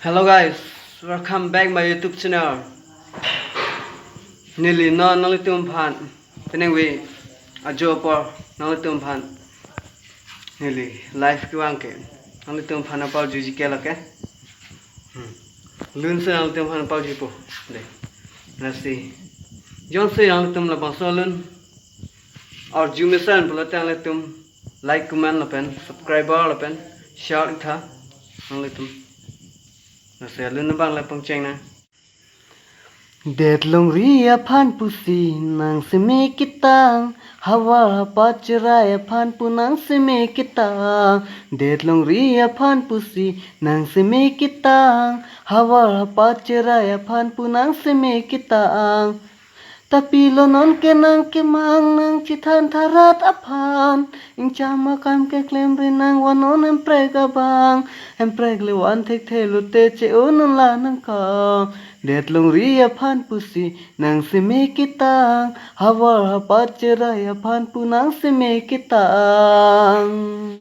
Hello guys, welcome back my YouTube channel. Nili no nolitum phan. Tenengwi ajopo nolitum phan. Nili life kiwang ke. Nolitum phan apau juji ke lake. Lun se nolitum phan apau jipo. De. Nasi. Jon se nolitum la bangso lun. और जुमेसन बोलते हैं तुम like comment लपेन सब्सक्राइबर लपेन शेयर था नंग तुम नसे लुन बांग ला पंचेंग ना डेट लोंग रिया फान पुसी नंग से मे कितांग हवा पाचराय फान पुनंग से मे कितांग डेट लोंग रिया फान पुसी नंग से मे कितांग हवा पाचराय फान पुनंग से मे कितांग tapi lonon kenang kemang nang citan tarat aphan ing chama kam ke klem rinang wanon empreg abang empreg lewan tek the lute che onon la nang ka det long ri aphan pusi nang se me kitang hawa pat cherai aphan punang se me kitang